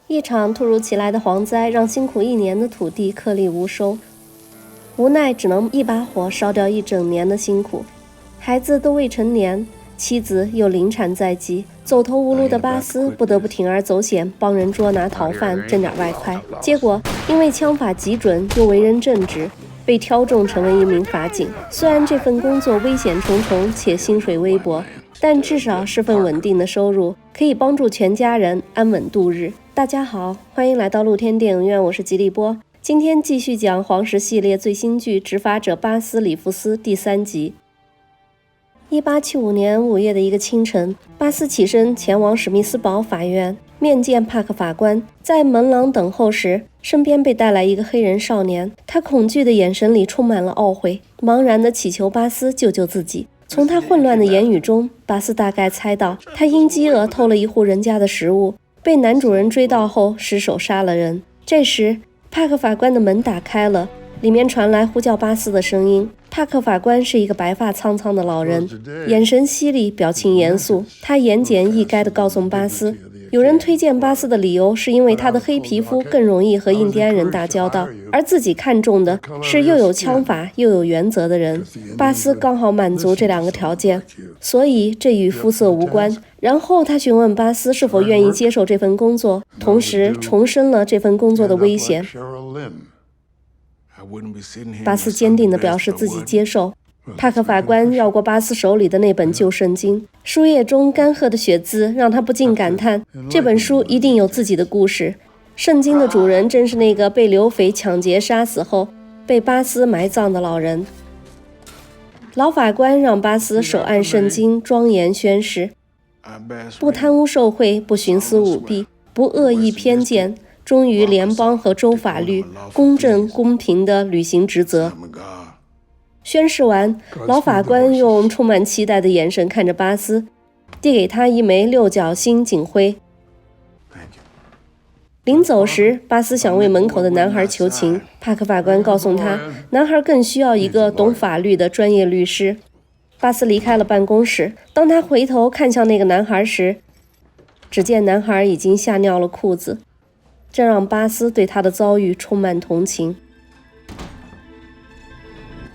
一场突如其来的蝗灾让辛苦1年的土地颗粒无收，无奈只能一把火烧掉1整年的辛苦。孩子都未成年，妻子又临产在即，走投无路的巴斯不得不铤而走险，帮人捉拿逃犯，挣点外快。结果因为枪法极准又为人正直，被挑中成为一名法警。虽然这份工作危险重重且薪水微薄，但至少是份稳定的收入，可以帮助全家人安稳度日。大家好，欢迎来到露天电影院，我是吉利波。今天继续讲黄石系列最新剧《执法者巴斯·里夫斯》第3集。1875年5月的一个清晨，巴斯起身前往史密斯堡法院面见帕克法官。在门廊等候时，身边被带来一个黑人少年，他恐惧的眼神里充满了懊悔，茫然地祈求巴斯救救自己。从他混乱的言语中，巴斯大概猜到他因饥饿偷了一户人家的食物，被男主人追到后失手杀了人。这时帕克法官的门打开了，里面传来呼叫巴斯的声音。帕克法官是一个白发苍苍的老人，眼神犀利，表情严肃。他言简意赅地告诉巴斯，有人推荐巴斯的理由是因为他的黑皮肤更容易和印第安人打交道，而自己看中的是又有枪法又有原则的人。巴斯刚好满足这2个条件，所以这与肤色无关。然后他询问巴斯是否愿意接受这份工作，同时重申了这份工作的危险。巴斯坚定地表示自己接受。帕克法官绕过巴斯手里的那本旧圣经，书页中干涸的血字让他不禁感叹，这本书一定有自己的故事。圣经的主人正是那个被流匪抢劫杀死后被巴斯埋葬的老人。老法官让巴斯手按圣经，庄严宣誓，不贪污受贿，不徇私舞弊，不恶意偏见，忠于联邦和州法律，公正公平地履行职责。宣誓完，老法官用充满期待的眼神看着巴斯，递给他一枚6角星警徽。临走时，巴斯想为门口的男孩求情，帕克法官告诉他，男孩更需要一个懂法律的专业律师。巴斯离开了办公室，当他回头看向那个男孩时，只见男孩已经吓尿了裤子，这让巴斯对他的遭遇充满同情。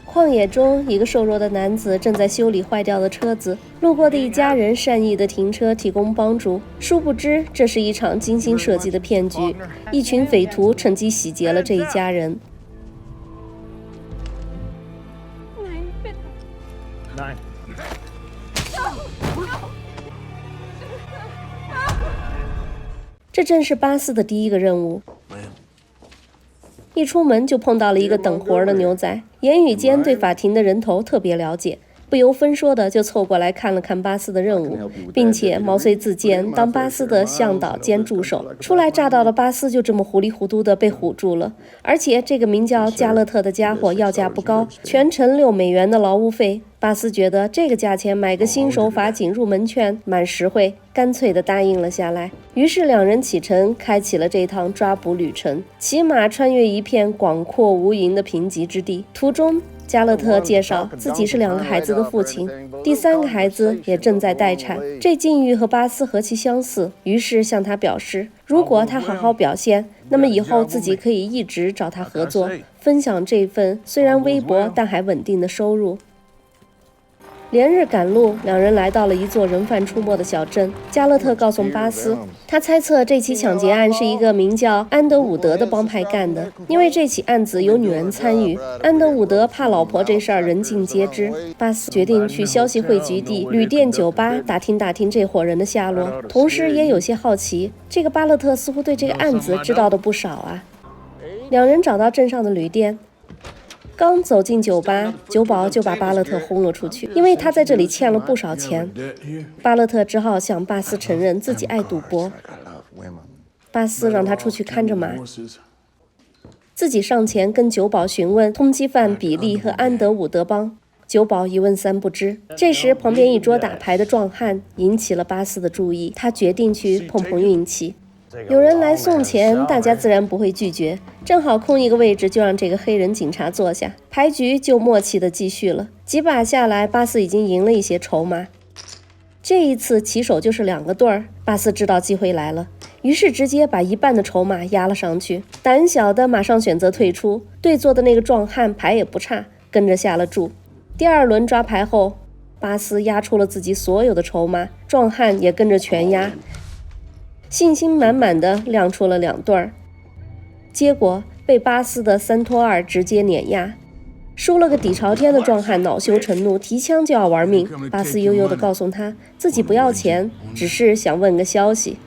旷野中，一个瘦弱的男子正在修理坏掉的车子，路过的一家人善意的停车提供帮助，殊不知这是一场精心设计的骗局，一群匪徒趁机洗劫了这一家人。这正是巴斯的第1个任务。一出门就碰到了一个等活的牛仔，言语间对法庭的人头特别了解，不由分说的就凑过来看了看巴斯的任务，并且毛遂自荐当巴斯的向导兼助手。初来乍到的巴斯就这么糊里糊涂的被唬住了，而且这个名叫加勒特的家伙要价不高，全程$6的劳务费。巴斯觉得这个价钱买个新手法警入门券蛮实惠，干脆地答应了下来。于是2人启程，开启了这趟抓捕旅程，骑马穿越一片广阔无垠的贫瘠之地。途中加勒特介绍自己是2个孩子的父亲，第3个孩子也正在待产。这境遇和巴斯何其相似，于是向他表示，如果他好好表现，那么以后自己可以一直找他合作，分享这份虽然微薄但还稳定的收入。连日赶路，2人来到了一座人贩出没的小镇。加勒特告诉巴斯，他猜测这起抢劫案是一个名叫安德伍德的帮派干的，因为这起案子有女人参与，安德伍德怕老婆这事儿人尽皆知。巴斯决定去消息汇集地旅店酒吧打听打听这伙人的下落，同时也有些好奇，这个巴勒特似乎对这个案子知道的不少啊。2人找到镇上的旅店，刚走进酒吧，酒保就把巴勒特轰了出去，因为他在这里欠了不少钱。巴勒特只好向巴斯承认自己爱赌博，巴斯让他出去看着马，自己上前跟酒保询问通缉犯比利和安德伍德帮。酒保一问三不知。这时旁边一桌打牌的壮汉引起了巴斯的注意，他决定去碰碰运气。有人来送钱，大家自然不会拒绝，正好空一个位置，就让这个黑人警察坐下，牌局就默契地继续了。几把下来，巴斯已经赢了一些筹码。这一次起手就是2个对儿，巴斯知道机会来了，于是直接把一半的筹码押了上去。胆小的马上选择退出，对坐的那个壮汉牌也不差，跟着下了注。第二轮抓牌后，巴斯押出了自己所有的筹码，壮汉也跟着全押，信心满满的亮出了2对儿。结果被巴斯的3拖2直接碾压。输了个底朝天的壮汉恼羞成怒，提枪就要玩命。巴斯悠悠地告诉他，自己不要钱，只是想问个消息。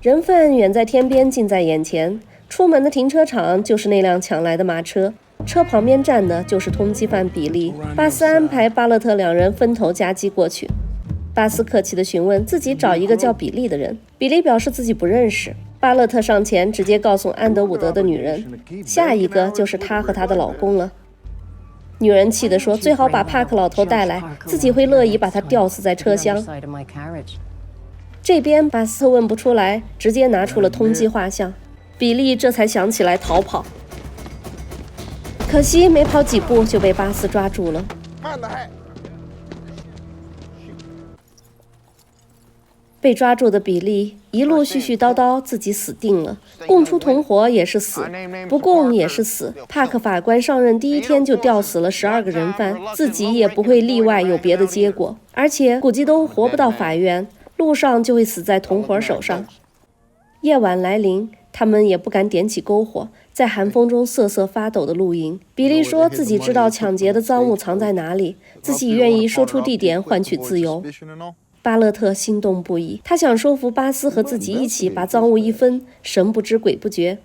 人贩远在天边，近在眼前。出门的停车场就是那辆抢来的马车，车旁边站的就是通缉犯比利。巴斯安排巴勒特2人分头夹击过去。巴斯客气地询问自己找一个叫比利的人，比利表示自己不认识。巴勒特上前直接告诉安德伍德的女人，下一个就是她和她的老公了。女人气地说，最好把帕克老头带来，自己会乐意把他吊死在车厢。这边巴斯特问不出来，直接拿出了通缉画像。比利这才想起来逃跑，可惜没跑几步就被巴斯抓住了。被抓住的比利一路絮絮叨叨，自己死定了，供出同伙也是死，不供也是死。帕克法官上任第一天就吊死了12个人犯，自己也不会例外有别的结果，而且估计都活不到法院，路上就会死在同伙手上。夜晚来临，他们也不敢点起篝火，在寒风中瑟瑟发抖的露营。比利说自己知道抢劫的赃物藏在哪里，自己愿意说出地点换取自由。巴勒特心动不已，他想说服巴斯和自己一起把赃物一分，神不知鬼不觉。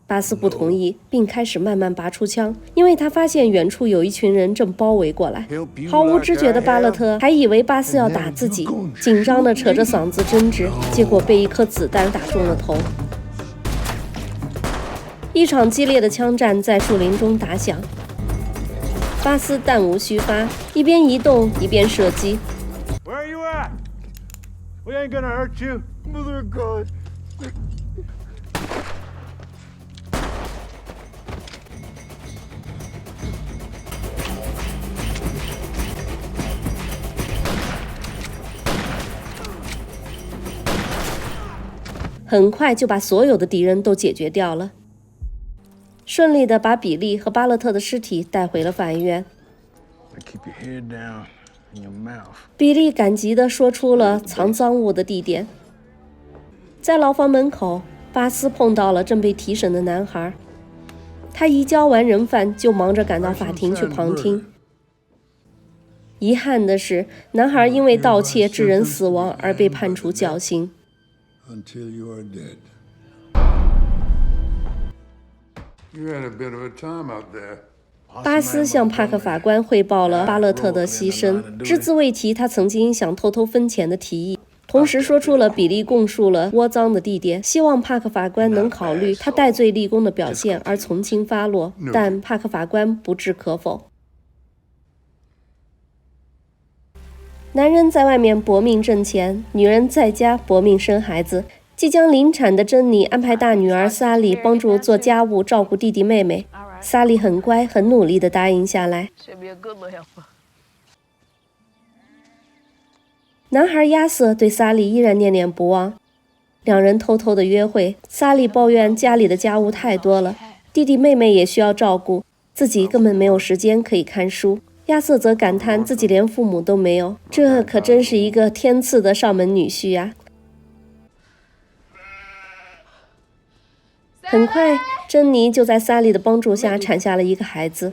巴斯不同意，并开始慢慢拔出枪，因为他发现远处有一群人正包围过来。毫无知觉的巴勒特还以为巴斯要打自己，紧张地扯着嗓子争执，结果被一颗子弹打中了头。一场激烈的枪战在树林中打响，巴斯弹无虚发，一边移动一边射击。We ain't gonna hurt you. Mother of God. 很快就把所有的敌人都解决掉了，顺利的把比利和巴勒特的尸体带回了法院。比利感激地说出了藏赃物的地点。在牢房门口，巴斯碰到了正被提审的男孩，他移交完人犯就忙着赶到法庭去旁听。遗憾的是，男孩因为盗窃致人死亡而被判处绞刑。巴斯向帕克法官汇报了巴勒特的牺牲，只字未提他曾经想偷偷分钱的提议，同时说出了比利供述了窝赃的地点，希望帕克法官能考虑他戴罪立功的表现而从轻发落，但帕克法官不置可否。男人在外面搏命挣钱，女人在家搏命生孩子。即将临产的珍妮安排大女儿萨莉帮助做家务，照顾弟弟妹妹。萨莉很乖，很努力地答应下来。男孩亚瑟对萨莉依然念念不忘，两人偷偷的约会。萨莉抱怨家里的家务太多了，弟弟妹妹也需要照顾，自己根本没有时间可以看书。亚瑟则感叹自己连父母都没有，这可真是一个天赐的上门女婿呀。很快，珍妮就在萨莉的帮助下产下了一个孩子。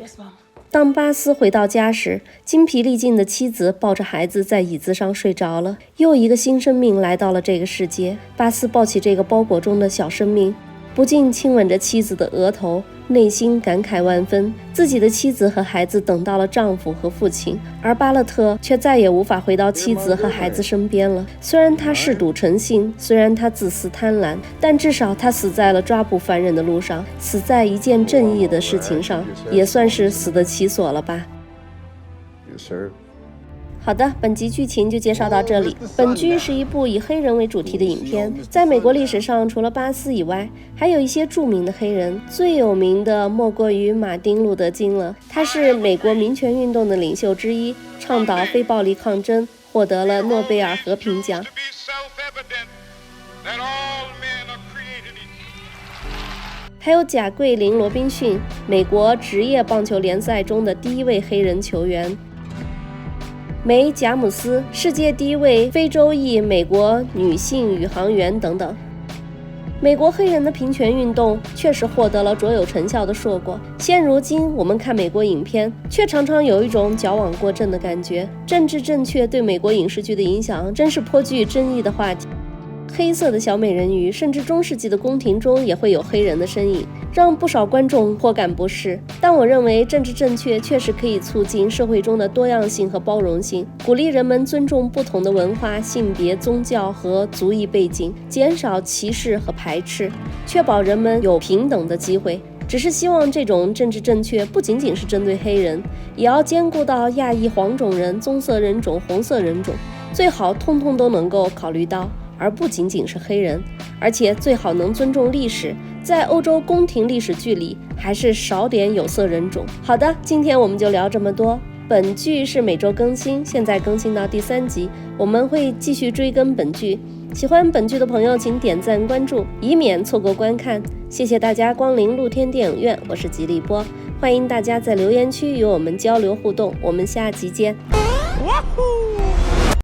当巴斯回到家时，精疲力尽的妻子抱着孩子在椅子上睡着了。又一个新生命来到了这个世界。巴斯抱起这个包裹中的小生命，不禁亲吻着妻子的额头，内心感慨万分。自己的妻子和孩子等到了丈夫和父亲，而巴勒特却再也无法回到妻子和孩子身边了。虽然他嗜赌成性，虽然他自私贪婪，但至少他死在了抓捕犯人的路上，死在一件正义的事情上，也算是死得其所了吧。好的，本集剧情就介绍到这里。本剧是一部以黑人为主题的影片，在美国历史上，除了巴斯以外，还有一些著名的黑人，最有名的莫过于马丁·路德·金了。他是美国民权运动的领袖之一，倡导非暴力抗争，获得了诺贝尔和平奖。还有贾桂林·罗宾逊，美国职业棒球联赛中的第一位黑人球员。梅·贾姆斯，世界第一位非洲裔美国女性宇航员等等。美国黑人的平权运动确实获得了卓有成效的硕果。现如今，我们看美国影片，却常常有一种矫枉过正的感觉。政治正确对美国影视剧的影响真是颇具争议的话题。黑色的小美人鱼，甚至中世纪的宫廷中也会有黑人的身影，让不少观众颇感不适。但我认为政治正确确实可以促进社会中的多样性和包容性，鼓励人们尊重不同的文化、性别、宗教和族裔背景，减少歧视和排斥，确保人们有平等的机会。只是希望这种政治正确不仅仅是针对黑人，也要兼顾到亚裔黄种人、棕色人种、红色人种，最好通通都能够考虑到，而不仅仅是黑人，而且最好能尊重历史，在欧洲宫廷历史剧里还是少点有色人种。好的，今天我们就聊这么多。本剧是每周更新，现在更新到第3集，我们会继续追更本剧。喜欢本剧的朋友请点赞关注，以免错过观看。谢谢大家光临露天电影院，我是吉利波，欢迎大家在留言区与我们交流互动，我们下集见。Wahoo!